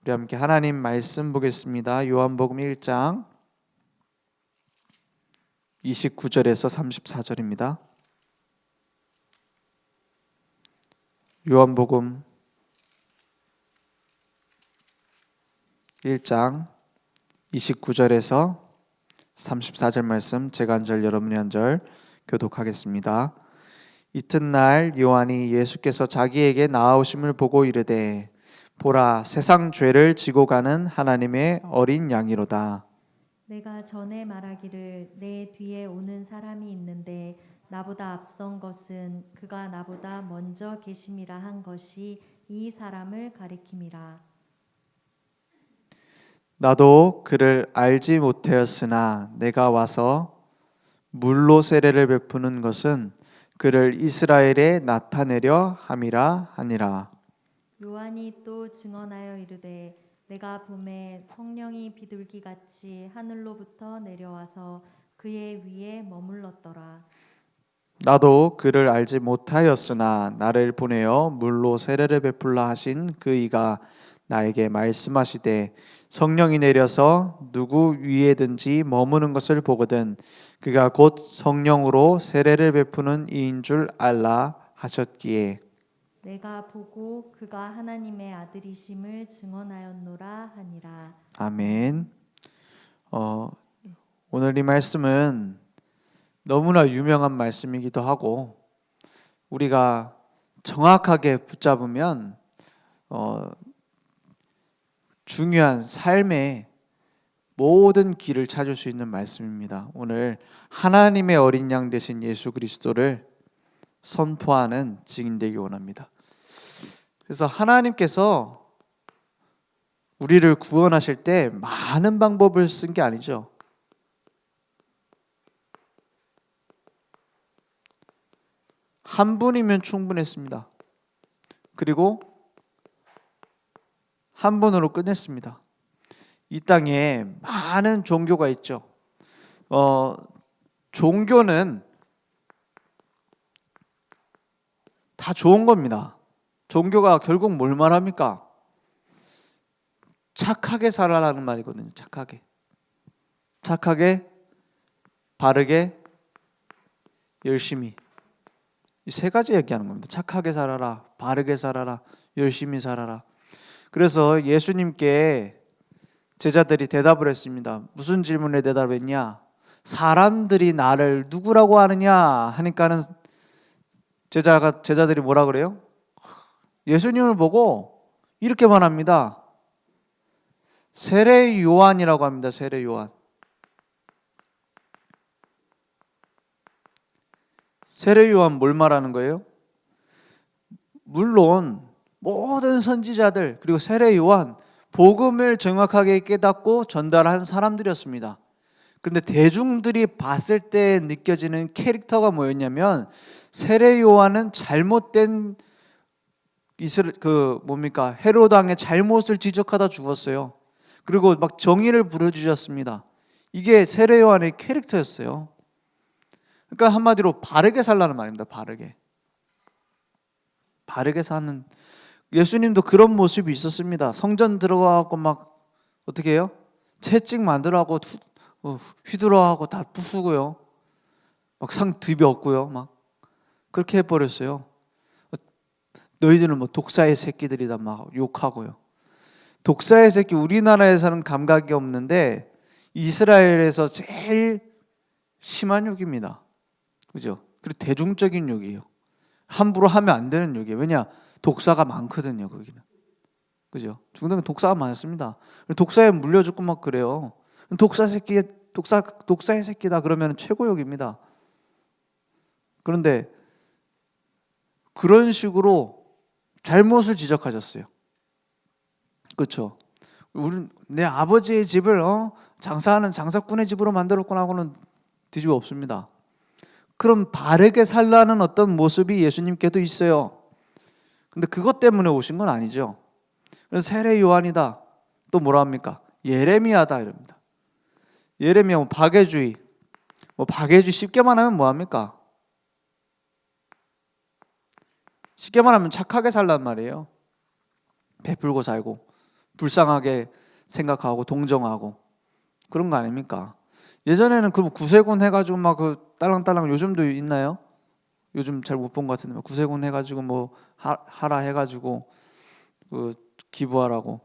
우리 함께 하나님 말씀 보겠습니다. 요한복음 1장 29절에서 34절입니다. 요한복음 1장 29절에서 34절 말씀, 제가 한 절 여러분이 한 절 교독하겠습니다. 이튿날 요한이 예수께서 자기에게 나아오심을 보고 이르되 보라, 세상 죄를 지고 가는 하나님의 어린 양이로다. 내가 전에 말하기를 내 뒤에 오는 사람이 있는데 나보다 앞선 것은 그가 나보다 먼저 계심이라 한 것이 이 사람을 가리킴이라. 나도 그를 알지 못하였으나 내가 와서 물로 세례를 베푸는 것은 그를 이스라엘에 나타내려 함이라 하니라. 요한이 또 증언하여 이르되 내가 봄에 성령이 비둘기같이 하늘로부터 내려와서 그의 위에 머물렀더라. 나도 그를 알지 못하였으나 나를 보내어 물로 세례를 베풀라 하신 그 이가 나에게 말씀하시되 성령이 내려서 누구 위에든지 머무는 것을 보거든 그가 곧 성령으로 세례를 베푸는 이인 줄 알라 하셨기에 내가 보고 그가 하나님의 아들이심을 증언하였노라 하니라. 아멘. 오늘 이 말씀은 너무나 유명한 말씀이기도 하고 우리가 정확하게 붙잡으면 중요한 삶의 모든 길을 찾을 수 있는 말씀입니다. 오늘 하나님의 어린 양 되신 예수 그리스도를 선포하는 증인되기 원합니다. 그래서 하나님께서 우리를 구원하실 때 많은 방법을 쓴 게 아니죠. 한 분이면 충분했습니다. 그리고 한 분으로 끝냈습니다. 이 땅에 많은 종교가 있죠. 종교는 다 좋은 겁니다. 종교가 결국 뭘 말합니까? 착하게 살아라는 말이거든요. 착하게, 바르게, 열심히. 이 세 가지 얘기하는 겁니다. 착하게 살아라, 바르게 살아라, 열심히 살아라. 그래서 예수님께 제자들이 대답을 했습니다. 무슨 질문에 대답했냐? 사람들이 나를 누구라고 하느냐 하니까는 제자들이 뭐라 그래요? 예수님을 보고 이렇게 말합니다. 세례 요한이라고 합니다. 세례 요한. 세례 요한 뭘 말하는 거예요? 물론 모든 선지자들 그리고 세례 요한 복음을 정확하게 깨닫고 전달한 사람들이었습니다. 그런데 대중들이 봤을 때 느껴지는 캐릭터가 뭐였냐면 세례 요한은 잘못된 헤롯 왕의 잘못을 지적하다 죽었어요. 그리고 막 정의를 부르짖었습니다. 이게 세례 요한의 캐릭터였어요. 그러니까 한마디로 바르게 살라는 말입니다. 바르게 사는. 예수님도 그런 모습이 있었습니다. 성전 들어가고 막 어떻게 해요? 채찍 만들어하고 휘두르하고 다 부수고요. 막 상 듭이 없고요. 막 그렇게 해버렸어요. 너희들은 뭐 독사의 새끼들이다 막 욕하고요. 독사의 새끼, 우리나라에서는 감각이 없는데 이스라엘에서 제일 심한 욕입니다. 그죠? 그리고 대중적인 욕이에요. 함부로 하면 안 되는 욕이에요. 왜냐? 독사가 많거든요, 거기는. 그죠? 중동에 독사가 많습니다. 독사에 물려 죽고 막 그래요. 독사의 새끼다 그러면 최고욕입니다. 그런데 그런 식으로 잘못을 지적하셨어요. 그렇죠? 내 아버지의 집을 장사하는 장사꾼의 집으로 만들었구나 하고는 뒤집어 없습니다. 그럼 바르게 살라는 어떤 모습이 예수님께도 있어요. 근데 그것 때문에 오신 건 아니죠. 그래서 세례 요한이다. 또 뭐라 합니까? 예레미야다 이럽니다. 예레미야 뭐 박애주의. 박애주의 쉽게만 하면 뭐 합니까? 쉽게만 하면 착하게 살란 말이에요. 베풀고 살고 불쌍하게 생각하고 동정하고 그런 거 아닙니까? 예전에는 그 구세군 해가지고 막 그 딸랑딸랑 요즘도 있나요? 요즘 잘 못 본 것 같은데 구세군 해가지고 뭐 하라 해가지고 그 기부하라고.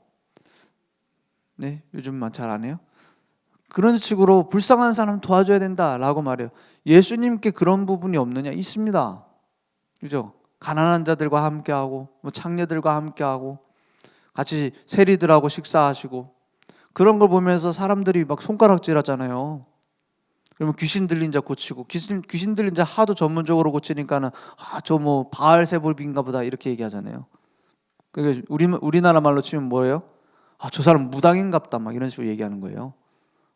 네, 요즘만 잘 안 해요? 그런 식으로 불쌍한 사람 도와줘야 된다라고 말해요. 예수님께 그런 부분이 없느냐? 있습니다. 그죠? 가난한 자들과 함께하고 뭐 창녀들과 함께하고 같이 세리들하고 식사하시고 그런 걸 보면서 사람들이 막 손가락질하잖아요. 그러면 귀신 들린 자 고치고 귀신 들린 자 하도 전문적으로 고치니까는 저 뭐 바알세불인가 보다 이렇게 얘기하잖아요. 그게 우리나라 말로 치면 뭐예요? 저 사람 무당인갑다 막 이런 식으로 얘기하는 거예요.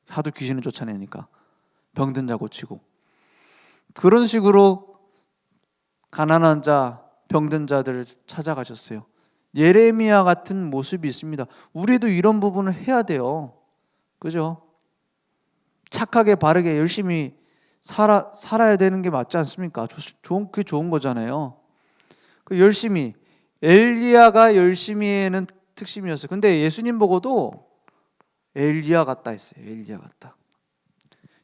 하도 귀신을 쫓아내니까 병든 자 고치고 그런 식으로 가난한 자, 병든 자들을 찾아가셨어요. 예레미야 같은 모습이 있습니다. 우리도 이런 부분을 해야 돼요. 그죠? 착하게 바르게 열심히 살아야 되는 게 맞지 않습니까? 그게 좋은 거잖아요. 그 열심히 엘리야가 열심히에는 특심이었어요. 근데 예수님 보고도 엘리야 같다 했어요. 엘리야 같다.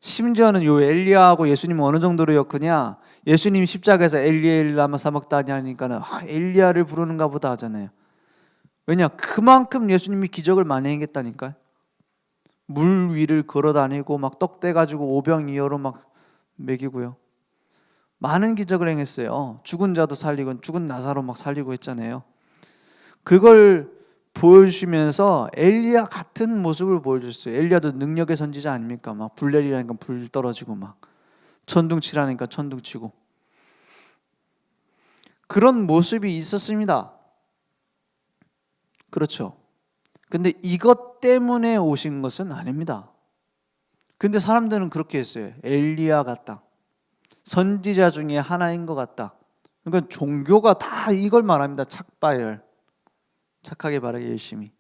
심지어는 요 엘리야하고 예수님은 어느 정도로 엮으냐? 예수님이 십자가에서 엘리야 라마 사박다니 하니까는 엘리야를 부르는가 보다 하잖아요. 왜냐? 그만큼 예수님이 기적을 많이 행했다니까요. 물 위를 걸어 다니고 막 떡 떼가지고 오병이어로 막 먹이고요. 많은 기적을 행했어요. 죽은 자도 살리고 죽은 나사로 막 살리고 했잖아요. 그걸 보여주시면서 엘리야 같은 모습을 보여줬어요. 엘리야도 능력의 선지자 아닙니까? 막 불 내리라니까 불 떨어지고 막 천둥 치라니까 천둥 치고 그런 모습이 있었습니다. 그렇죠. 근데 이것 때문에 오신 것은 아닙니다. 근데 사람들은 그렇게 했어요. 엘리야 같다. 선지자 중에 하나인 것 같다. 그러니까 종교가 다 이걸 말합니다. 착바열. 착하게 바르게 열심히.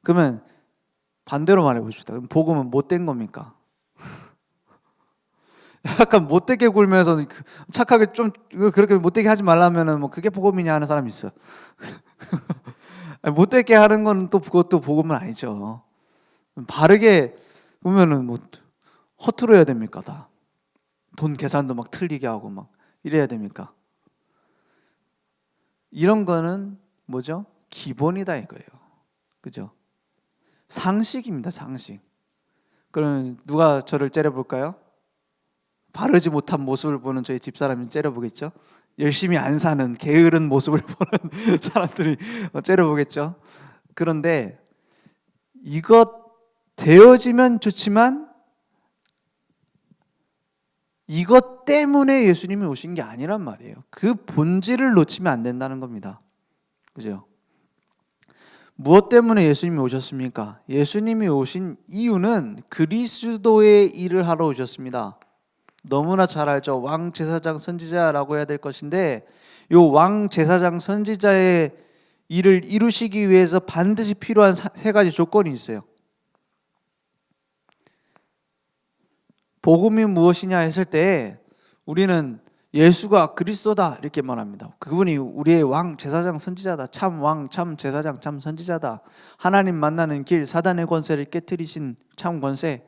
그러면 반대로 말해 봅시다. 그럼 복음은 못된 겁니까? 약간 못되게 굴면서 착하게 좀 그렇게 못되게 하지 말라면은 뭐 그게 복음이냐 하는 사람이 있어. 못되게 하는 건 또 그것도 복음은 아니죠. 바르게 보면은 뭐 허투루 해야 됩니까 다? 돈 계산도 막 틀리게 하고 막 이래야 됩니까? 이런 거는 뭐죠? 기본이다 이거예요. 그죠? 상식입니다, 상식. 그러면 누가 저를 째려볼까요? 바르지 못한 모습을 보는 저희 집사람이 째려보겠죠? 열심히 안 사는 게으른 모습을 보는 사람들이 째려보겠죠? 그런데 이것 되어지면 좋지만 이것 때문에 예수님이 오신 게 아니란 말이에요. 그 본질을 놓치면 안 된다는 겁니다. 그죠? 무엇 때문에 예수님이 오셨습니까? 예수님이 오신 이유는 그리스도의 일을 하러 오셨습니다. 너무나 잘 알죠. 왕, 제사장, 선지자라고 해야 될 것인데 요 왕, 제사장, 선지자의 일을 이루시기 위해서 반드시 필요한 세 가지 조건이 있어요. 복음이 무엇이냐 했을 때 우리는 예수가 그리스도다 이렇게 말합니다. 그분이 우리의 왕, 제사장, 선지자다. 참 왕, 참 제사장, 참 선지자다. 하나님 만나는 길, 사단의 권세를 깨뜨리신 참 권세,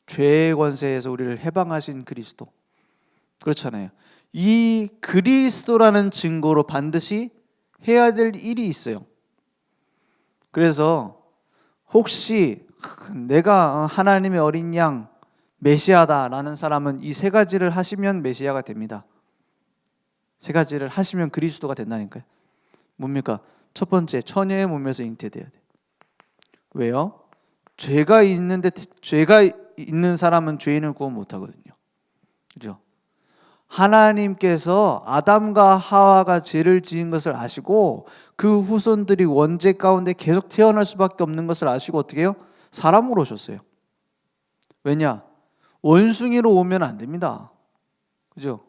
죄의 권세에서 우리를 해방하신 그리스도. 그렇잖아요. 이 그리스도라는 증거로 반드시 해야 될 일이 있어요. 그래서 혹시 내가 하나님의 어린 양 메시아다라는 사람은 이 세 가지를 하시면 메시아가 됩니다. 세 가지를 하시면 그리스도가 된다니까요. 뭡니까? 첫 번째, 처녀의 몸에서 잉태돼야 돼. 왜요? 죄가 있는 사람은 죄인을 구원 못 하거든요. 그죠? 하나님께서 아담과 하와가 죄를 지은 것을 아시고 그 후손들이 원죄 가운데 계속 태어날 수밖에 없는 것을 아시고 어떻게 해요? 사람으로 오셨어요. 왜냐? 원숭이로 오면 안 됩니다. 그죠?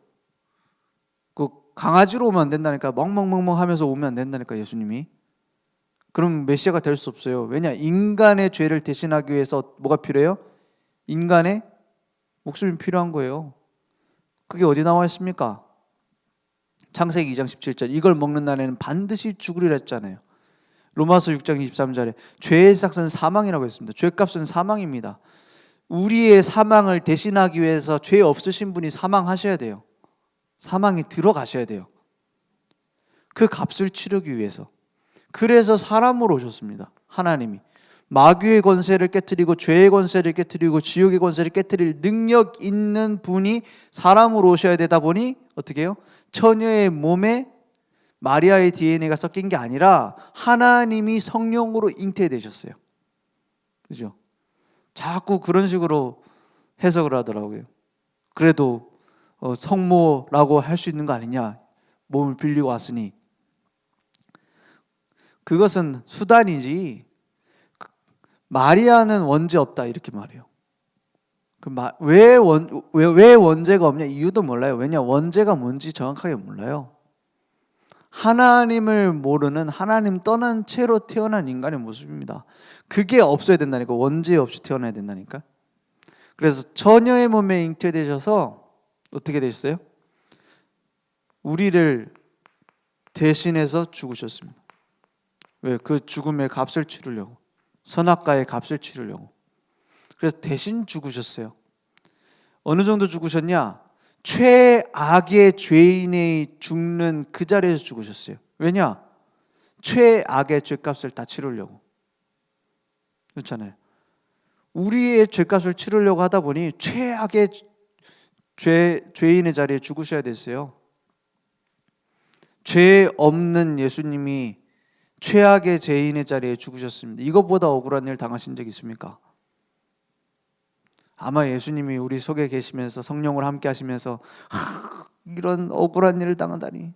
그 강아지로 오면 안 된다니까. 멍멍멍멍 하면서 오면 안 된다니까 예수님이. 그럼 메시아가 될 수 없어요. 왜냐? 인간의 죄를 대신하기 위해서 뭐가 필요해요? 인간의 목숨이 필요한 거예요. 그게 어디 나와 있습니까? 창세기 2장 17절 이걸 먹는 날에는 반드시 죽으리라 했잖아요. 로마서 6장 23절에 죄의 삭은 사망이라고 했습니다. 죄값은 사망입니다. 우리의 사망을 대신하기 위해서 죄 없으신 분이 사망하셔야 돼요. 사망에 들어가셔야 돼요. 그 값을 치르기 위해서. 그래서 사람으로 오셨습니다. 하나님이 마귀의 권세를 깨트리고 죄의 권세를 깨트리고 지옥의 권세를 깨트릴 능력 있는 분이 사람으로 오셔야 되다 보니 어떻게 해요? 처녀의 몸에 마리아의 DNA가 섞인 게 아니라 하나님이 성령으로 잉태되셨어요. 그죠? 자꾸 그런 식으로 해석을 하더라고요. 그래도 성모라고 할 수 있는 거 아니냐? 몸을 빌리고 왔으니. 그것은 수단이지 마리아는 원죄 없다 이렇게 말해요. 왜 원죄가 없냐? 이유도 몰라요. 왜냐? 원죄가 뭔지 정확하게 몰라요. 하나님을 모르는 하나님 떠난 채로 태어난 인간의 모습입니다. 그게 없어야 된다니까. 원죄 없이 태어나야 된다니까. 그래서 처녀의 몸에 잉태되셔서 어떻게 되셨어요? 우리를 대신해서 죽으셨습니다. 왜? 그 죽음의 값을 치르려고. 선악과의 값을 치르려고. 그래서 대신 죽으셨어요. 어느 정도 죽으셨냐? 최악의 죄인이 죽는 그 자리에서 죽으셨어요. 왜냐? 최악의 죄값을 다 치르려고. 그렇잖아요. 우리의 죄값을 치르려고 하다 보니 최악의 죄인의 자리에 죽으셔야 됐어요. 죄 없는 예수님이 최악의 죄인의 자리에 죽으셨습니다. 이것보다 억울한 일 당하신 적 있습니까? 아마 예수님이 우리 속에 계시면서 성령으로 함께 하시면서 이런 억울한 일을 당한다니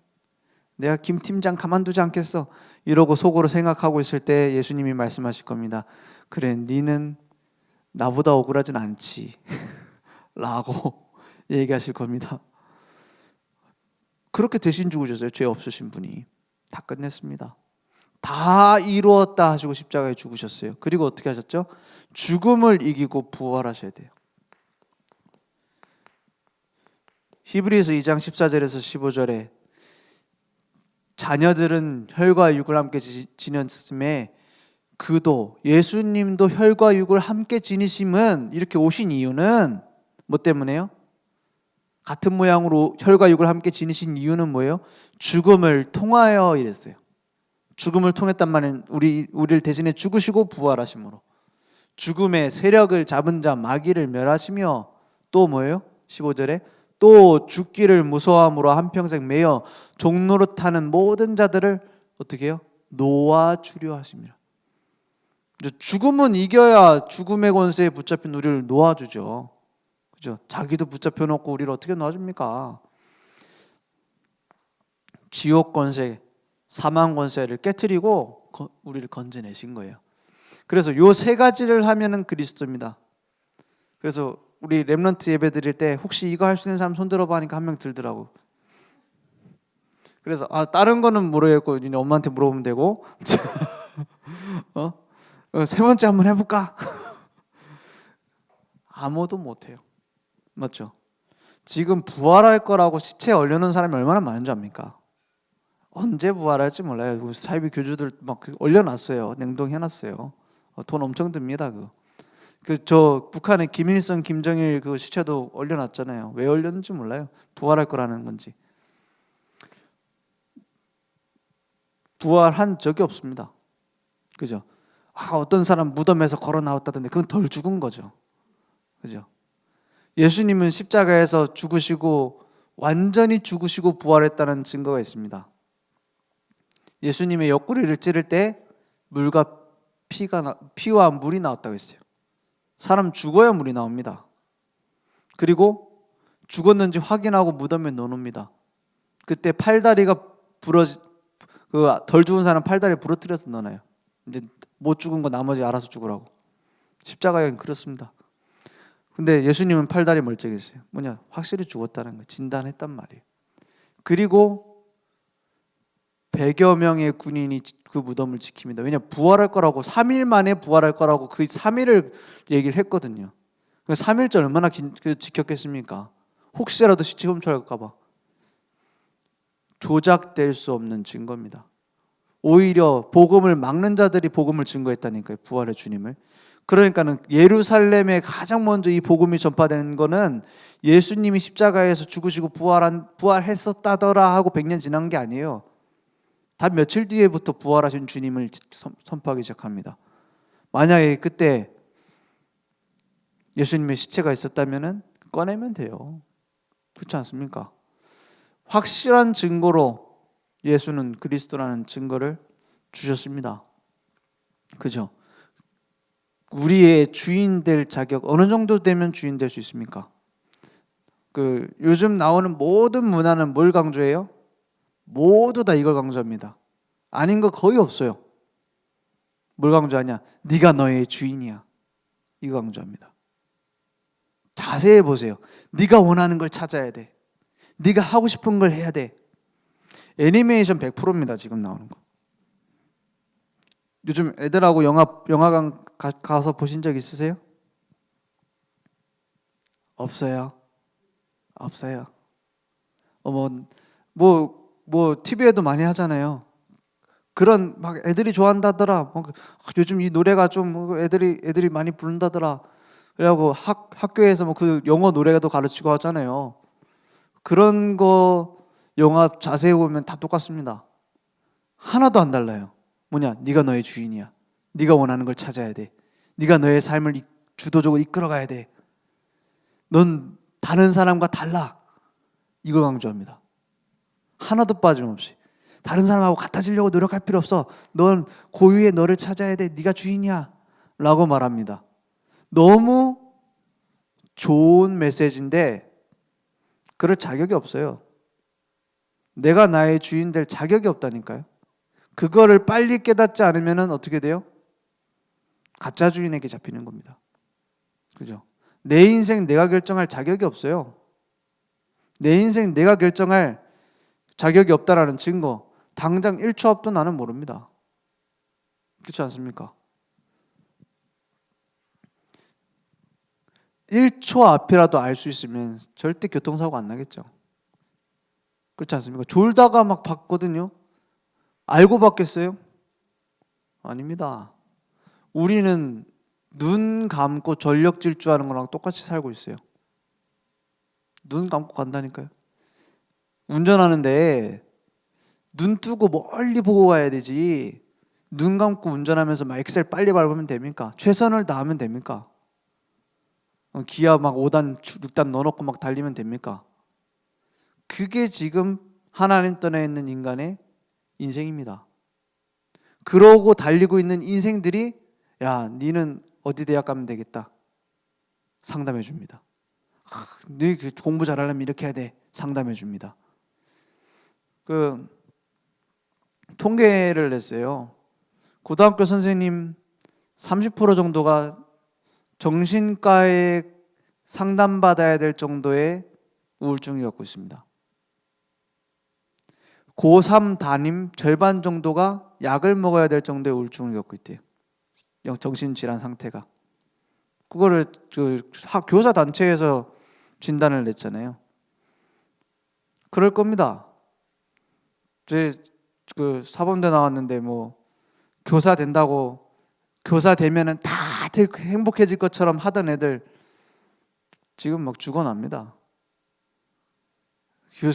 내가 김 팀장 가만두지 않겠어 이러고 속으로 생각하고 있을 때 예수님이 말씀하실 겁니다. 그래, 니는 나보다 억울하진 않지 라고 얘기하실 겁니다. 그렇게 대신 죽으셨어요. 죄 없으신 분이. 다 끝냈습니다. 다 이루었다 하시고 십자가에 죽으셨어요. 그리고 어떻게 하셨죠? 죽음을 이기고 부활하셔야 돼요. 히브리서 2장 14절에서 15절에 자녀들은 혈과 육을 함께 지녔음에 그도 예수님도 혈과 육을 함께 지니심은 이렇게 오신 이유는 뭐 때문에요? 같은 모양으로 혈과 육을 함께 지니신 이유는 뭐예요? 죽음을 통하여 이랬어요. 죽음을 통했단 말은 우리를 대신해 죽으시고 부활하심으로 죽음의 세력을 잡은 자 마귀를 멸하시며 또 뭐예요? 15절에 또 죽기를 무서워함으로 한평생 매여 종노릇하는 모든 자들을 어떻게 해요? 놓아주려 하심이라. 죽음은 이겨야 죽음의 권세에 붙잡힌 우리를 놓아주죠. 그죠? 자기도 붙잡혀 놓고 우리를 어떻게 놓아줍니까? 지옥 권세, 사망 권세를 깨트리고 우리를 건져내신 거예요. 그래서 요 세 가지를 하면은 그리스도입니다. 그래서 우리 렘넌트 예배 드릴 때 혹시 이거 할 수 있는 사람 손 들어봐 하니까 한 명 들더라고. 그래서 다른 거는 모르겠고 이제 엄마한테 물어보면 되고 세 번째 한번 해볼까? 아무도 못해요. 맞죠? 지금 부활할 거라고 시체에 얼려놓은 사람이 얼마나 많은 줄 압니까? 언제 부활할지 몰라요. 사이비 교주들 막 얼려놨어요. 냉동해놨어요. 돈 엄청 듭니다. 저 북한의 김일성, 김정일 그 시체도 얼려놨잖아요. 왜 얼렸는지 몰라요. 부활할 거라는 건지. 부활한 적이 없습니다. 그죠? 어떤 사람 무덤에서 걸어 나왔다던데 그건 덜 죽은 거죠. 그죠? 예수님은 십자가에서 죽으시고 완전히 죽으시고 부활했다는 증거가 있습니다. 예수님의 옆구리를 찌를 때 물과 피와 물이 나왔다고 했어요. 사람 죽어야 물이 나옵니다. 그리고 죽었는지 확인하고 무덤에 넣어놓습니다. 그때 팔다리가 덜 죽은 사람 팔다리 부러뜨려서 넣어놔요. 이제 못 죽은 거 나머지 알아서 죽으라고. 십자가에는 그렇습니다. 근데 예수님은 팔다리 멀쩡했어요. 뭐냐? 확실히 죽었다는 거 진단했단 말이에요. 그리고 100여 명의 군인이 그 무덤을 지킵니다. 왜냐? 부활할 거라고 3일 만에 부활할 거라고 그 3일을 얘기를 했거든요. 3일째 얼마나 지켰겠습니까? 혹시라도 시체 훔쳐갈까 봐. 조작될 수 없는 증거입니다. 오히려 복음을 막는 자들이 복음을 증거했다니까요. 부활의 주님을. 그러니까는 예루살렘에 가장 먼저 이 복음이 전파되는 거는 예수님이 십자가에서 죽으시고 부활했었다더라 하고 100년 지난 게 아니에요. 단 며칠 뒤에부터 부활하신 주님을 선포하기 시작합니다. 만약에 그때 예수님의 시체가 있었다면 꺼내면 돼요. 그렇지 않습니까? 확실한 증거로 예수는 그리스도라는 증거를 주셨습니다. 그죠? 우리의 주인 될 자격 어느 정도 되면 주인 될 수 있습니까? 요즘 나오는 모든 문화는 뭘 강조해요? 모두 다 이걸 강조합니다. 아닌 거 거의 없어요. 뭘 강조하냐? 네가 너의 주인이야. 이거 강조합니다. 자세히 보세요. 네가 원하는 걸 찾아야 돼. 네가 하고 싶은 걸 해야 돼. 애니메이션 100%입니다. 지금 나오는 거. 요즘 애들하고 영화관 가서 보신 적 있으세요? 없어요. 없어요. TV에도 많이 하잖아요. 그런 막 애들이 좋아한다더라. 요즘 이 노래가 좀 애들이 많이 부른다더라. 그래갖고 학교에서 그 영어 노래도 가르치고 하잖아요. 그런 거 영화 자세히 보면 다 똑같습니다. 하나도 안 달라요. 뭐냐? 네가 너의 주인이야. 네가 원하는 걸 찾아야 돼. 네가 너의 삶을 주도적으로 이끌어가야 돼. 넌 다른 사람과 달라. 이걸 강조합니다. 하나도 빠짐없이. 다른 사람하고 같아지려고 노력할 필요 없어. 넌 고유의 너를 찾아야 돼. 네가 주인이야. 라고 말합니다. 너무 좋은 메시지인데 그럴 자격이 없어요. 내가 나의 주인 될 자격이 없다니까요. 그거를 빨리 깨닫지 않으면 어떻게 돼요? 가짜 주인에게 잡히는 겁니다. 그죠? 내 인생 내가 결정할 자격이 없어요. 내 인생 내가 결정할 자격이 없다라는 증거 당장 1초 앞도 나는 모릅니다. 그렇지 않습니까? 1초 앞이라도 알 수 있으면 절대 교통사고 안 나겠죠. 그렇지 않습니까? 졸다가 막 봤거든요. 알고 봤겠어요? 아닙니다. 우리는 눈 감고 전력 질주하는 거랑 똑같이 살고 있어요. 눈 감고 간다니까요. 운전하는데 눈 뜨고 멀리 보고 가야 되지. 눈 감고 운전하면서 막 엑셀 빨리 밟으면 됩니까? 최선을 다하면 됩니까? 기아 막 5단, 6단 넣어놓고 막 달리면 됩니까? 그게 지금 하나님 떠나 있는 인간의 인생입니다. 그러고 달리고 있는 인생들이 야, 니는 어디 대학 가면 되겠다. 상담해 줍니다. 너 공부 잘하려면 이렇게 해야 돼. 상담해 줍니다. 통계를 냈어요. 고등학교 선생님 30% 정도가 정신과에 상담받아야 될 정도의 우울증을 겪고 있습니다. 고3 담임 절반 정도가 약을 먹어야 될 정도의 우울증을 겪고 있대요. 정신질환 상태가. 그거를 교사 단체에서 진단을 냈잖아요. 그럴 겁니다. 제 사범대 나왔는데 교사 된다고 교사 되면은 다들 행복해질 것처럼 하던 애들 지금 막 죽어납니다.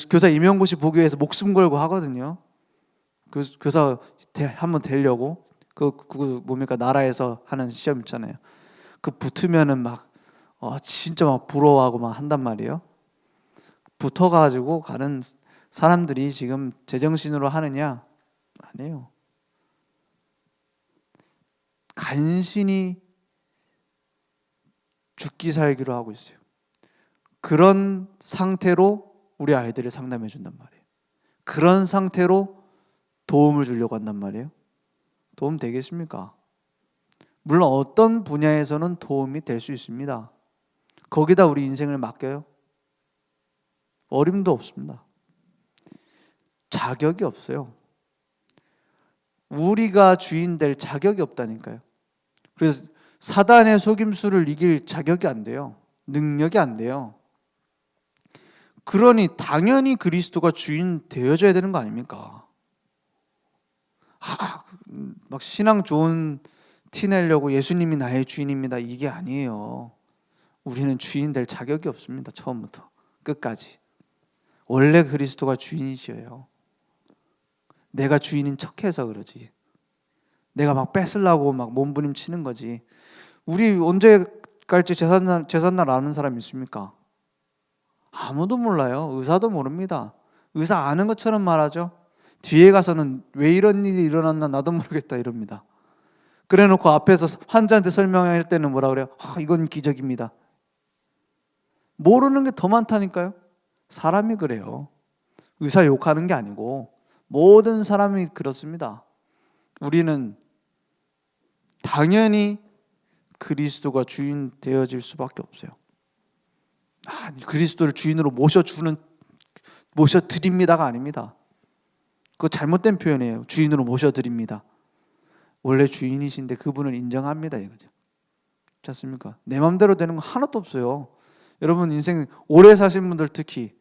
교사 임용고시 보기 위해서 목숨 걸고 하거든요. 교사 한번 되려고 뭡니까 나라에서 하는 시험 있잖아요. 붙으면은 진짜 막 부러워하고 막 한단 말이에요. 붙어가지고 가는 사람들이 지금 제정신으로 하느냐? 아니에요. 간신히 죽기 살기로 하고 있어요. 그런 상태로 우리 아이들을 상담해 준단 말이에요. 그런 상태로 도움을 주려고 한단 말이에요. 도움 되겠습니까? 물론 어떤 분야에서는 도움이 될 수 있습니다. 거기다 우리 인생을 맡겨요? 어림도 없습니다. 자격이 없어요. 우리가 주인 될 자격이 없다니까요. 그래서 사단의 속임수를 이길 자격이 안 돼요. 능력이 안 돼요. 그러니 당연히 그리스도가 주인 되어줘야 되는 거 아닙니까? 막 신앙 좋은 티 내려고 예수님이 나의 주인입니다. 이게 아니에요. 우리는 주인 될 자격이 없습니다. 처음부터 끝까지. 원래 그리스도가 주인이셔요. 내가 주인인 척해서 그러지. 내가 막 뺏으려고 막 몸부림치는 거지. 우리 언제 갈지 제삿날 아는 사람 있습니까? 아무도 몰라요. 의사도 모릅니다. 의사 아는 것처럼 말하죠. 뒤에 가서는 왜 이런 일이 일어났나 나도 모르겠다 이럽니다. 그래놓고 앞에서 환자한테 설명할 때는 뭐라 그래요? 이건 기적입니다. 모르는 게 더 많다니까요. 사람이 그래요. 의사 욕하는 게 아니고 모든 사람이 그렇습니다. 우리는 당연히 그리스도가 주인 되어질 수밖에 없어요. 그리스도를 주인으로 모셔드립니다가 아닙니다. 그거 잘못된 표현이에요. 주인으로 모셔드립니다. 원래 주인이신데 그분을 인정합니다 이거죠. 그렇지 않습니까? 내 마음대로 되는 거 하나도 없어요. 여러분 인생 오래 사신 분들 특히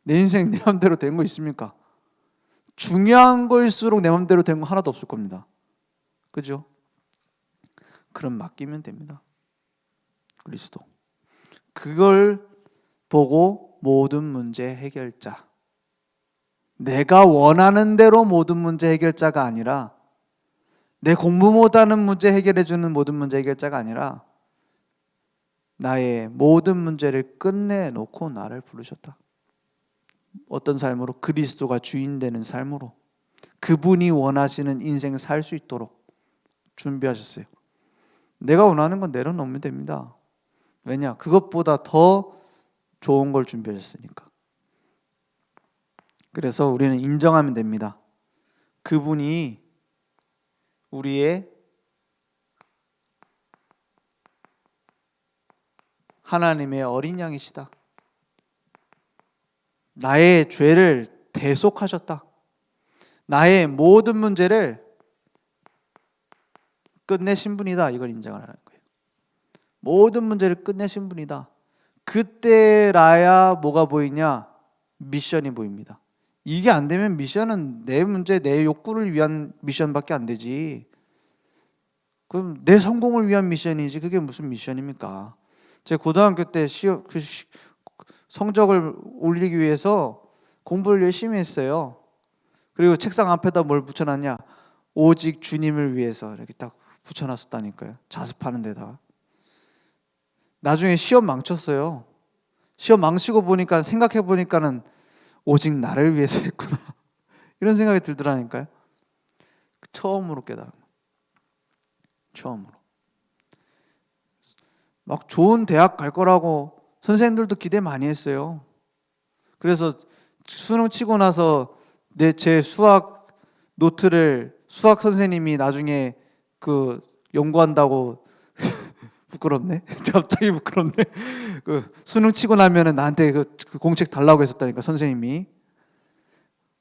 내 인생 내 마음대로 된 거 있습니까? 중요한 거일수록 내 마음대로 된 거 하나도 없을 겁니다. 그죠? 그럼 맡기면 됩니다. 그리스도. 그걸 보고 모든 문제 해결자. 내가 원하는 대로 모든 문제 해결자가 아니라 내 공부 못하는 문제 해결해주는 모든 문제 해결자가 아니라 나의 모든 문제를 끝내놓고 나를 부르셨다. 어떤 삶으로? 그리스도가 주인 되는 삶으로. 그분이 원하시는 인생 살 수 있도록 준비하셨어요. 내가 원하는 건 내려놓으면 됩니다. 왜냐? 그것보다 더 좋은 걸 준비하셨으니까. 그래서 우리는 인정하면 됩니다. 그분이 우리의 하나님의 어린 양이시다. 나의 죄를 대속하셨다. 나의 모든 문제를 끝내신 분이다. 이걸 인정하라는 거예요. 모든 문제를 끝내신 분이다. 그때라야 뭐가 보이냐? 미션이 보입니다. 이게 안 되면 미션은 내 문제, 내 욕구를 위한 미션밖에 안 되지. 그럼 내 성공을 위한 미션이지 그게 무슨 미션입니까? 제 고등학교 때 성적을 올리기 위해서 공부를 열심히 했어요. 그리고 책상 앞에다 뭘 붙여놨냐? 오직 주님을 위해서 이렇게 딱 붙여놨었다니까요. 자습하는 데다가. 나중에 시험 망쳤어요. 시험 망치고 보니까 생각해 보니까는 오직 나를 위해서 했구나. 이런 생각이 들더라니까요. 처음으로 깨달은 거예요. 처음으로. 막 좋은 대학 갈 거라고 선생님들도 기대 많이 했어요. 그래서 수능 치고 나서 제 수학 노트를 수학 선생님이 나중에 그 연구한다고 부끄럽네. 갑자기 부끄럽네. 그 수능 치고 나면은 나한테 그 공책 달라고 했었다니까 선생님이.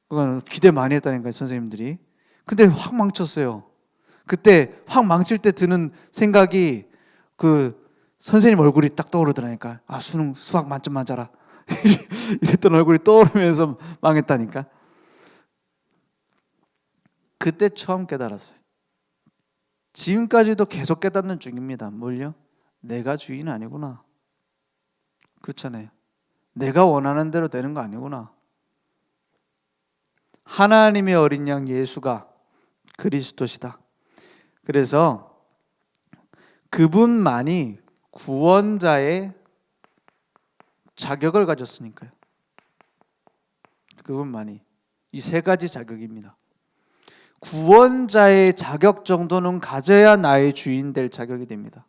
그건 기대 많이 했다니까 선생님들이. 근데 확 망쳤어요. 그때 확 망칠 때 드는 생각이 그 선생님 얼굴이 딱 떠오르더라니까. 수학 만점 맞아라. 이랬던 얼굴이 떠오르면서 망했다니까. 그때 처음 깨달았어요. 지금까지도 계속 깨닫는 중입니다. 뭘요? 내가 주인 아니구나. 그렇잖아요. 내가 원하는 대로 되는 거 아니구나. 하나님의 어린 양 예수가 그리스도시다. 그래서 그분만이 구원자의 자격을 가졌으니까요. 그분만이. 이 세 가지 자격입니다. 구원자의 자격 정도는 가져야 나의 주인 될 자격이 됩니다.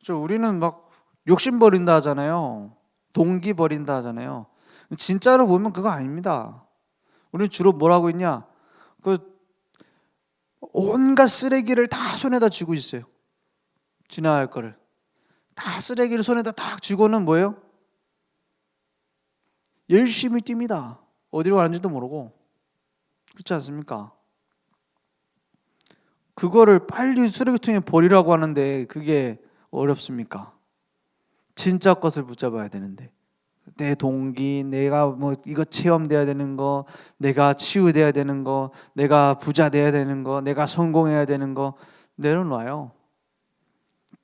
우리는 막 욕심 버린다 하잖아요. 동기 버린다 하잖아요. 진짜로 보면 그거 아닙니다. 우리는 주로 뭐라고 있냐? 온갖 쓰레기를 다 손에다 쥐고 있어요. 지나갈 거를. 다 쓰레기를 손에다 딱 쥐고는 뭐예요? 열심히 뜁니다. 어디로 가는지도 모르고. 그렇지 않습니까? 그거를 빨리 쓰레기통에 버리라고 하는데 그게 어렵습니까? 진짜 것을 붙잡아야 되는데. 내 동기, 내가 뭐 이거 체험돼야 되는 거, 내가 치유돼야 되는 거, 내가 부자 돼야 되는 거, 내가 성공해야 되는 거 내려놔요.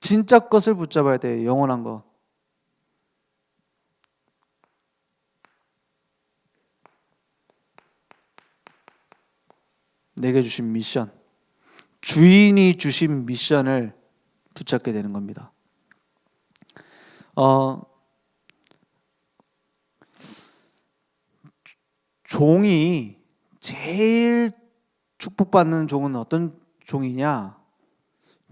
진짜 것을 붙잡아야 돼요. 영원한 거. 내게 주신 미션, 주인이 주신 미션을 붙잡게 되는 겁니다. 종이 제일 축복받는 종은 어떤 종이냐?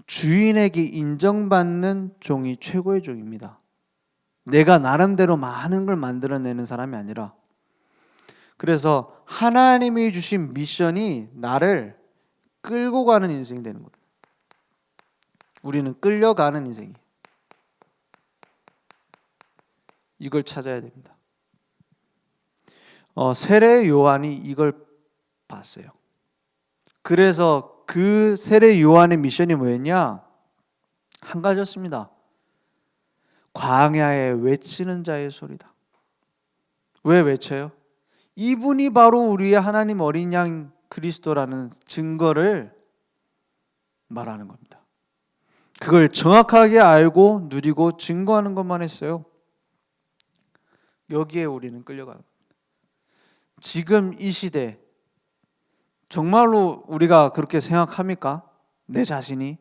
주인에게 인정받는 종이 최고의 종입니다. 내가 나름대로 많은 걸 만들어내는 사람이 아니라, 그래서 하나님이 주신 미션이 나를 끌고 가는 인생이 되는 거예요. 우리는 끌려가는 인생이. 이걸 찾아야 됩니다. 세례 요한이 이걸 봤어요. 그래서 그 세례 요한의 미션이 뭐였냐? 한 가지였습니다. 광야에 외치는 자의 소리다. 왜 외쳐요? 이분이 바로 우리의 하나님 어린 양 그리스도라는 증거를 말하는 겁니다. 그걸 정확하게 알고 누리고 증거하는 것만 했어요. 여기에 우리는 끌려가는 겁니다. 지금 이 시대 정말로 우리가 그렇게 생각합니까? 내 자신이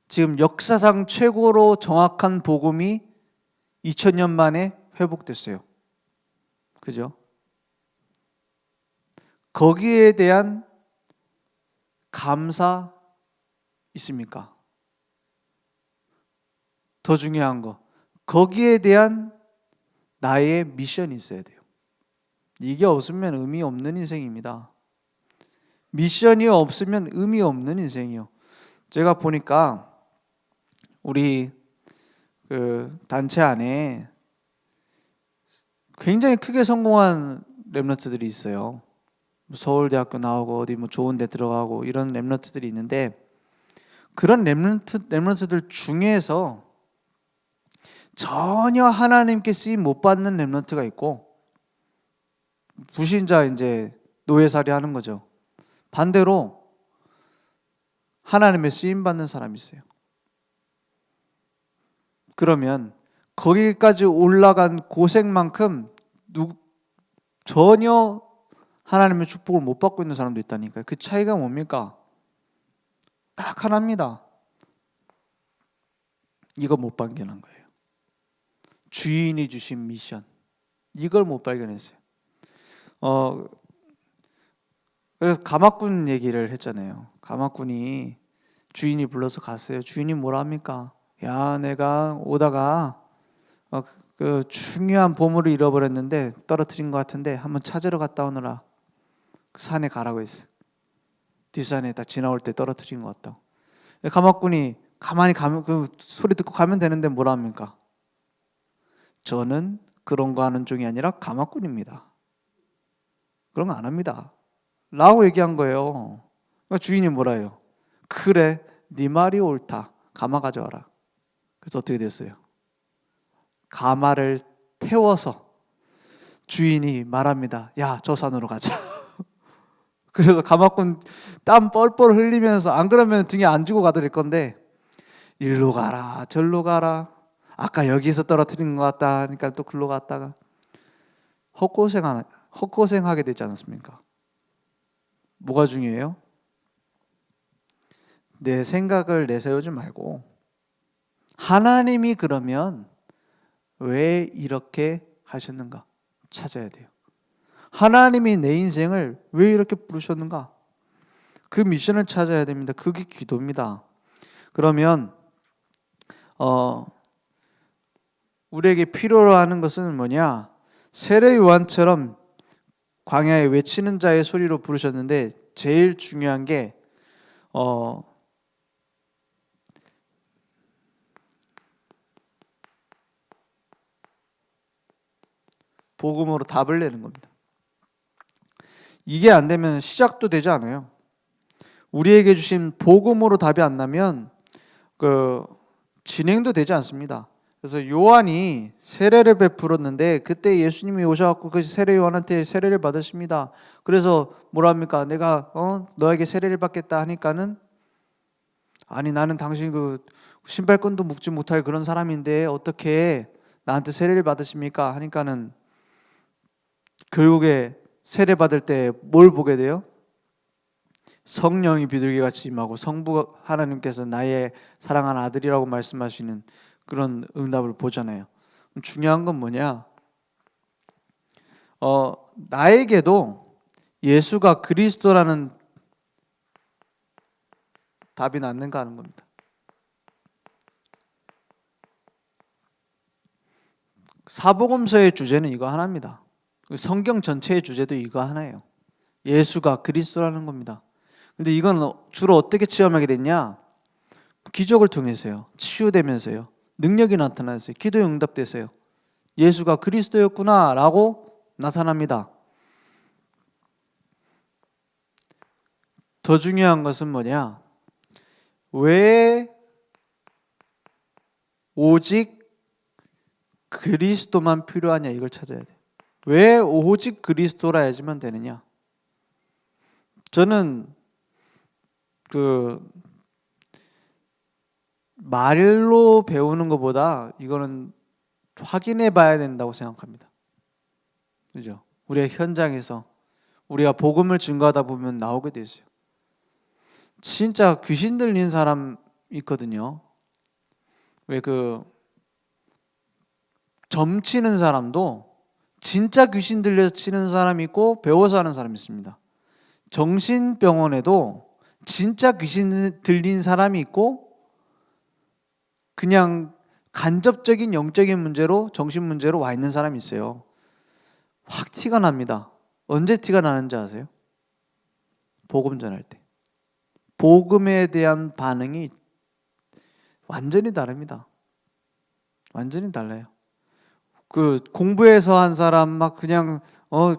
지금 역사상 최고로 정확한 복음이 2000년 만에 회복됐어요. 그죠? 거기에 대한 감사 있습니까? 더 중요한 거, 거기에 대한 나의 미션이 있어야 돼요. 이게 없으면 의미 없는 인생입니다. 미션이 없으면 의미 없는 인생이요. 제가 보니까 우리 그 단체 안에 굉장히 크게 성공한 랩런트들이 있어요. 서울대학교 나오고 어디 뭐 좋은 데 들어가고 이런 랩런트들이 있는데, 그런 랩런트들 중에서 전혀 하나님께 쓰임 못 받는 랩런트가 있고, 불신자 이제 노예살이 하는 거죠. 반대로 하나님의 쓰임 받는 사람이 있어요. 그러면 거기까지 올라간 고생만큼 전혀 하나님의 축복을 못 받고 있는 사람도 있다니까요. 그 차이가 뭡니까? 딱 하나입니다. 이거 못 발견한 거예요. 주인이 주신 미션, 이걸 못 발견했어요. 그래서 가마꾼 얘기를 했잖아요. 가마꾼이 주인이 불러서 갔어요. 주인이 뭐라 합니까? 야, 내가 오다가 그 중요한 보물을 잃어버렸는데 떨어뜨린 것 같은데 한번 찾으러 갔다 오느라 그 산에 가라고 했어요. 뒷산에 딱 지나올 때 떨어뜨린 것 같다고. 가마꾼이 가만히 가면, 그 소리 듣고 가면 되는데 뭐라 합니까? 저는 그런 거 하는 종이 아니라 가마꾼입니다. 그런 거 안 합니다. 라고 얘기한 거예요. 그러니까 주인이 뭐라 해요? 그래, 네 말이 옳다. 가마 가져와라. 그래서 어떻게 됐어요? 가마를 태워서 주인이 말합니다. 야, 저 산으로 가자. 그래서 가마꾼 땀 뻘뻘 흘리면서, 안 그러면 등에 안 지고 가드릴 건데, 일로 가라 절로 가라, 아까 여기서 떨어뜨린 것 같다 하니까 또 글로 갔다가 헛고생하게 되지 않았습니까? 뭐가 중요해요? 내 생각을 내세우지 말고 하나님이 그러면 왜 이렇게 하셨는가 찾아야 돼요. 하나님이 내 인생을 왜 이렇게 부르셨는가? 그 미션을 찾아야 됩니다. 그게 기도입니다. 그러면 우리에게 필요로 하는 것은 뭐냐? 세례 요한처럼 광야에 외치는 자의 소리로 부르셨는데, 제일 중요한 게 복음으로 답을 내는 겁니다. 이게 안 되면 시작도 되지 않아요. 우리에게 주신 복음으로 답이 안 나면 그 진행도 되지 않습니다. 그래서 요한이 세례를 베풀었는데 그때 예수님이 오셔갖고 그 세례 요한한테 세례를 받으십니다. 그래서 뭐라 합니까? 내가 너에게 세례를 받겠다 하니까는 아니 나는 당신 그 신발끈도 묶지 못할 그런 사람인데 어떻게 나한테 세례를 받으십니까? 하니까는 결국에 세례 받을 때 뭘 보게 돼요? 성령이 비둘기같이 임하고 성부 하나님께서 나의 사랑하는 아들이라고 말씀하시는 그런 응답을 보잖아요. 중요한 건 뭐냐? 나에게도 예수가 그리스도라는 답이 낫는가 하는 겁니다. 사복음서의 주제는 이거 하나입니다. 성경 전체의 주제도 이거 하나예요. 예수가 그리스도라는 겁니다. 근데 이건 주로 어떻게 체험하게 됐냐? 기적을 통해서요. 치유되면서요. 능력이 나타나서요. 기도에 응답돼서요. 예수가 그리스도였구나 라고 나타납니다. 더 중요한 것은 뭐냐? 왜 오직 그리스도만 필요하냐 이걸 찾아야 돼. 왜 오직 그리스도라 해야지만 되느냐? 저는 말로 배우는 것보다 이거는 확인해 봐야 된다고 생각합니다. 그죠? 우리의 현장에서 우리가 복음을 증거하다 보면 나오게 돼 있어요. 진짜 귀신 들린 사람 있거든요. 왜 점치는 사람도 진짜 귀신 들려서 치는 사람이 있고 배워서 하는 사람이 있습니다. 정신병원에도 진짜 귀신 들린 사람이 있고 그냥 간접적인 영적인 문제로 정신 문제로 와 있는 사람이 있어요. 확 티가 납니다. 언제 티가 나는지 아세요? 복음 전할 때. 복음에 대한 반응이 완전히 다릅니다. 완전히 달라요. 공부해서 한 사람 막 그냥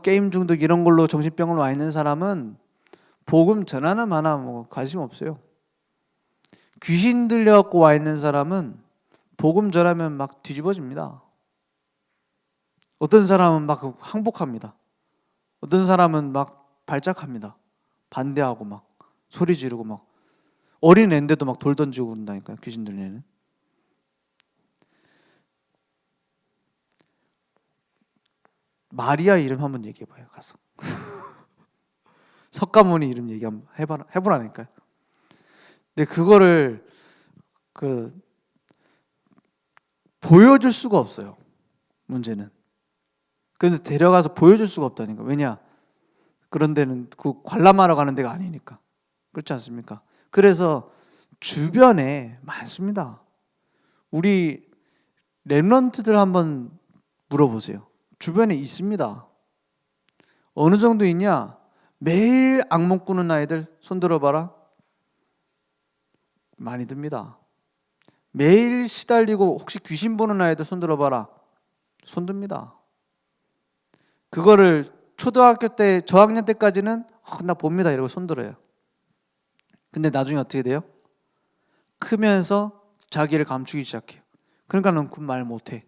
게임 중독 이런 걸로 정신병원 와 있는 사람은 복음 전하나 마나 뭐 관심 없어요. 귀신 들려갖고 와 있는 사람은 복음 전하면 막 뒤집어집니다. 어떤 사람은 막 항복합니다. 어떤 사람은 막 발작합니다. 반대하고 막 소리 지르고 막 어린 애인데도 막 돌 던지고 그런다니까요. 귀신 들린 애는. 마리아 이름 한번 얘기해봐요. 가서. 석가모니 이름 얘기 한번 해보라니까요. 근데 그거를 보여줄 수가 없어요. 문제는. 근데 데려가서 보여줄 수가 없다니까. 왜냐? 그런 데는 관람하러 가는 데가 아니니까. 그렇지 않습니까? 그래서 주변에 많습니다. 우리 렘넌트들 한번 물어보세요. 주변에 있습니다. 어느 정도 있냐? 매일 악몽 꾸는 아이들 손 들어봐라. 많이 듭니다. 매일 시달리고 혹시 귀신 보는 아이들 손 들어봐라. 손 듭니다. 그거를 초등학교 때 저학년 때까지는 나 봅니다 이러고 손 들어요. 근데 나중에 어떻게 돼요? 크면서 자기를 감추기 시작해요. 그러니까는 그 말 못해.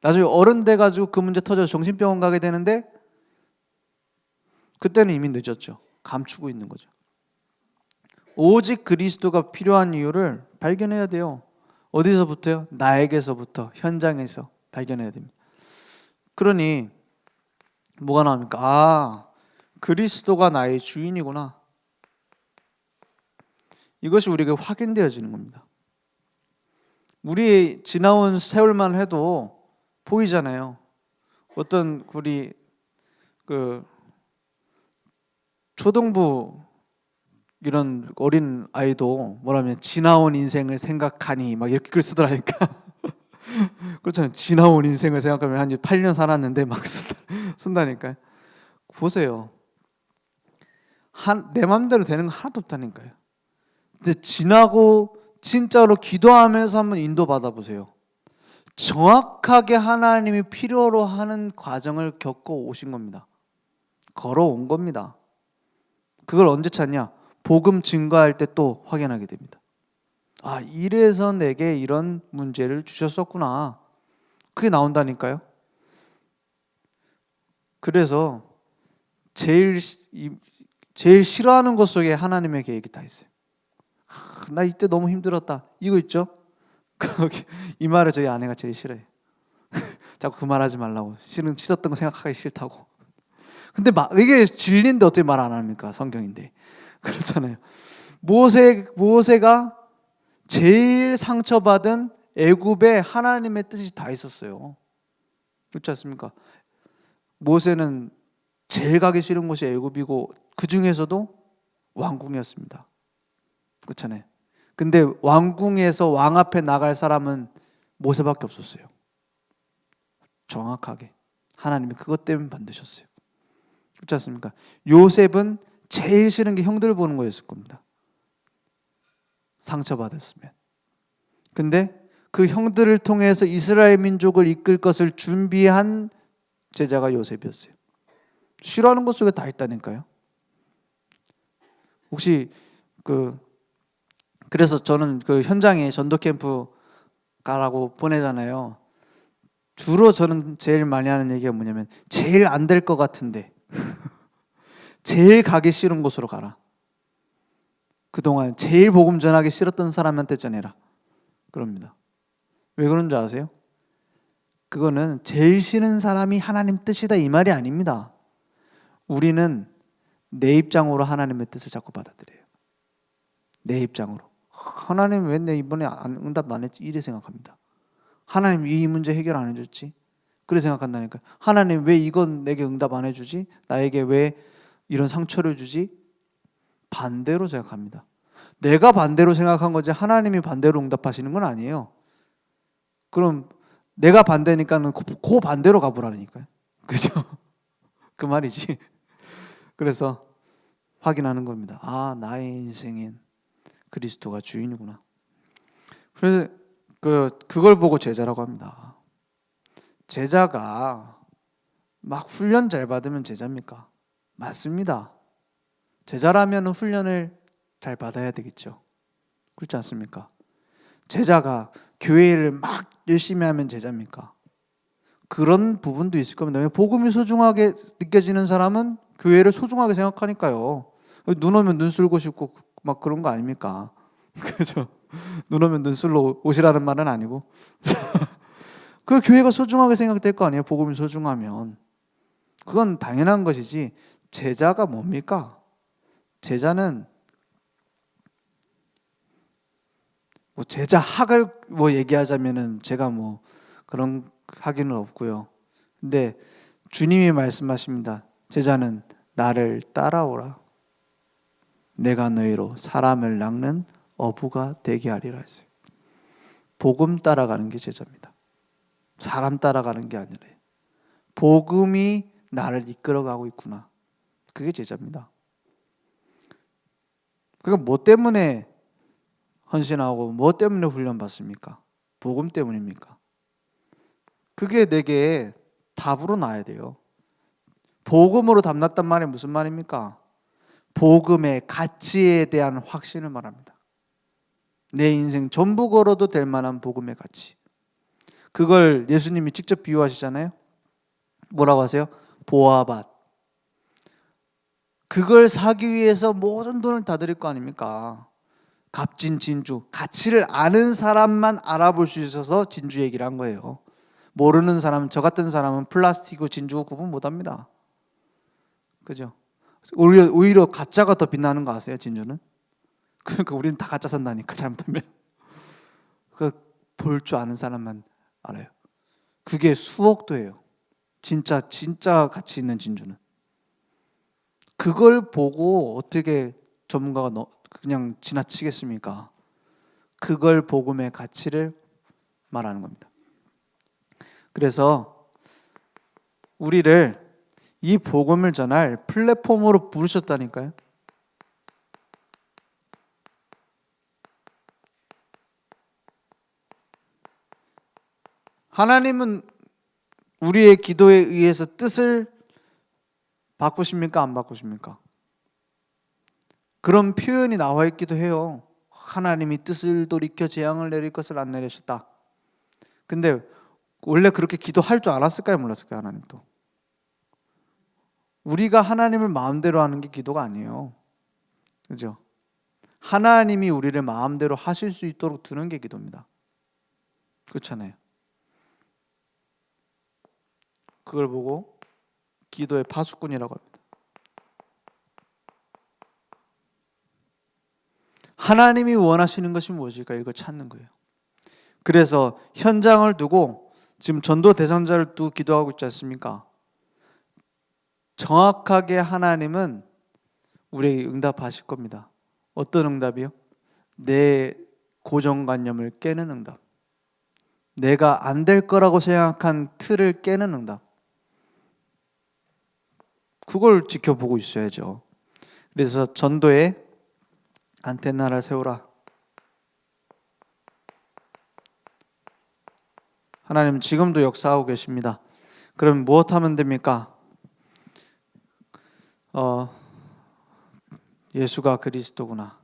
나중에 어른 돼가지고 그 문제 터져서 정신병원 가게 되는데 그때는 이미 늦었죠. 감추고 있는 거죠. 오직 그리스도가 필요한 이유를 발견해야 돼요. 어디서부터요? 나에게서부터, 현장에서 발견해야 됩니다. 그러니 뭐가 나옵니까? 그리스도가 나의 주인이구나. 이것이 우리에게 확인되어지는 겁니다. 우리 지나온 세월만 해도 보이잖아요. 어떤 우리 초등부 이런 어린 아이도 뭐라면 지나온 인생을 생각하니 막 이렇게 글 쓰더라니까. 그렇잖아요. 지나온 인생을 생각하면 한 8년 살았는데 막 쓴다니까요. 보세요. 내 마음대로 되는 거 하나도 없다니까요. 근데 지나고 진짜로 기도하면서 한번 인도 받아보세요. 정확하게 하나님이 필요로 하는 과정을 겪어 오신 겁니다. 걸어온 겁니다. 그걸 언제 찾냐? 복음 증거할 때 또 확인하게 됩니다. 아, 이래서 내게 이런 문제를 주셨었구나. 그게 나온다니까요. 그래서 제일 싫어하는 것 속에 하나님의 계획이 다 있어요. 나 이때 너무 힘들었다. 이거 있죠? 이 말을 저희 아내가 제일 싫어해요. 자꾸 그 말하지 말라고. 싫었던 거 생각하기 싫다고. 근데 이게 진리인데 어떻게 말 안 합니까? 성경인데. 그렇잖아요. 모세가 제일 상처받은 애굽에 하나님의 뜻이 다 있었어요. 그렇지 않습니까? 모세는 제일 가기 싫은 곳이 애굽이고 그 중에서도 왕궁이었습니다. 그렇잖아요. 근데 왕궁에서 왕 앞에 나갈 사람은 모세밖에 없었어요. 정확하게 하나님이 그것 때문에 만드셨어요. 그렇지 않습니까? 요셉은 제일 싫은 게 형들 보는 거였을 겁니다. 상처받았으면. 근데 그 형들을 통해서 이스라엘 민족을 이끌 것을 준비한 제자가 요셉이었어요. 싫어하는 것 속에 다 있다니까요. 혹시 그래서 저는 그 현장에 전도 캠프 가라고 보내잖아요. 주로 저는 제일 많이 하는 얘기가 뭐냐면 제일 안 될 것 같은데 제일 가기 싫은 곳으로 가라. 그동안 제일 복음 전하기 싫었던 사람한테 전해라. 그럽니다. 왜 그런지 아세요? 그거는 제일 싫은 사람이 하나님 뜻이다 이 말이 아닙니다. 우리는 내 입장으로 하나님의 뜻을 자꾸 받아들여요. 내 입장으로. 하나님 왜 내 이번에 응답 안 했지? 이래 생각합니다. 하나님 이 문제 해결 안 해줬지? 그래 생각한다니까요. 하나님 왜 이건 내게 응답 안 해주지? 나에게 왜 이런 상처를 주지? 반대로 생각합니다. 내가 반대로 생각한 거지 하나님이 반대로 응답하시는 건 아니에요. 그럼 내가 반대니까는 그 반대로 가보라니까요. 그죠? 그 말이지. 그래서 확인하는 겁니다. 아, 나의 인생엔 그리스도가 주인이구나. 그래서 그걸 보고 제자라고 합니다. 제자가 막 훈련 잘 받으면 제자입니까? 맞습니다. 제자라면 훈련을 잘 받아야 되겠죠. 그렇지 않습니까? 제자가 교회를 막 열심히 하면 제자입니까? 그런 부분도 있을 겁니다. 복음이 소중하게 느껴지는 사람은 교회를 소중하게 생각하니까요. 눈 오면 눈 쓸고 싶고 막 그런 거 아닙니까? 그죠? 눈 오면 눈 쓸러 오시라는 말은 아니고 그 교회가 소중하게 생각될 거 아니에요. 복음이 소중하면. 그건 당연한 것이지 제자가 뭡니까? 제자는 뭐 제자 학을 뭐 얘기하자면은 제가 뭐 그런 하기는 없고요. 근데 주님이 말씀하십니다. 제자는 나를 따라오라. 내가 너희로 사람을 낚는 어부가 되게 하리라 했어요. 복음 따라가는 게 제자입니다. 사람 따라가는 게 아니래요. 복음이 나를 이끌어가고 있구나. 그게 제자입니다. 그러니까 뭐 때문에 헌신하고 뭐 때문에 훈련받습니까? 복음 때문입니까? 그게 내게 답으로 나야 돼요. 복음으로 답났단 말이 무슨 말입니까? 복음의 가치에 대한 확신을 말합니다. 내 인생 전부 걸어도 될 만한 복음의 가치. 그걸 예수님이 직접 비유하시잖아요. 뭐라고 하세요? 보아밭. 그걸 사기 위해서 모든 돈을 다 드릴 거 아닙니까? 값진 진주. 가치를 아는 사람만 알아볼 수 있어서 진주 얘기를 한 거예요. 모르는 사람, 저 같은 사람은 플라스틱이고 진주고 구분 못합니다. 그죠? 오히려 가짜가 더 빛나는 거 아세요? 진주는? 그러니까 우리는 다 가짜 산다니까 잘못하면. 볼 줄 아는 사람만 알아요. 그게 수억도예요. 진짜 가치 있는 진주는. 그걸 보고 어떻게 전문가가 그냥 지나치겠습니까? 그걸 복음의 가치를 말하는 겁니다. 그래서 우리를 이 복음을 전할 플랫폼으로 부르셨다니까요. 하나님은 우리의 기도에 의해서 뜻을 바꾸십니까? 안 바꾸십니까? 그런 표현이 나와 있기도 해요. 하나님이 뜻을 돌이켜 재앙을 내릴 것을 안 내리셨다. 근데 원래 그렇게 기도할 줄 알았을까요? 몰랐을까요? 하나님도. 우리가 하나님을 마음대로 하는 게 기도가 아니에요. 그죠? 하나님이 우리를 마음대로 하실 수 있도록 두는 게 기도입니다. 그렇잖아요. 그걸 보고 기도의 파수꾼이라고 합니다. 하나님이 원하시는 것이 무엇일까? 이걸 찾는 거예요. 그래서 현장을 두고 지금 전도 대상자를 두고 기도하고 있지 않습니까? 정확하게 하나님은 우리에게 응답하실 겁니다. 어떤 응답이요? 내 고정관념을 깨는 응답. 내가 안 될 거라고 생각한 틀을 깨는 응답. 그걸 지켜보고 있어야죠. 그래서 전도에 안테나를 세우라. 하나님 지금도 역사하고 계십니다. 그럼 무엇 하면 됩니까? 예수가 그리스도구나.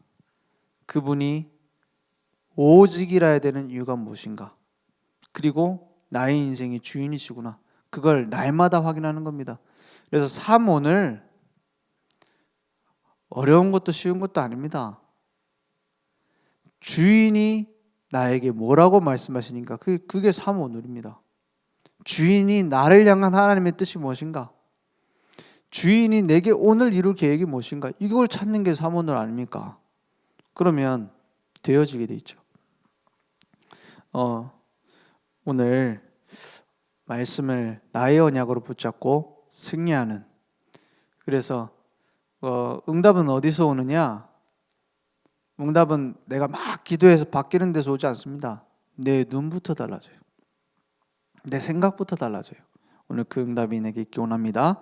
그분이 오직이라 해야 되는 이유가 무엇인가? 그리고 나의 인생의 주인이시구나. 그걸 날마다 확인하는 겁니다. 그래서 삶 오늘 어려운 것도 쉬운 것도 아닙니다. 주인이 나에게 뭐라고 말씀하시니까 그게 삶 오늘입니다. 주인이 나를 향한 하나님의 뜻이 무엇인가? 주인이 내게 오늘 이룰 계획이 무엇인가? 이걸 찾는 게 삶 오늘 아닙니까? 그러면 되어지게 돼 있죠. 오늘 말씀을 나의 언약으로 붙잡고 승리하는. 그래서 응답은 어디서 오느냐? 응답은 내가 막 기도해서 바뀌는 데서 오지 않습니다. 내 눈부터 달라져요. 내 생각부터 달라져요. 오늘 그 응답이 내게 있기 원합니다.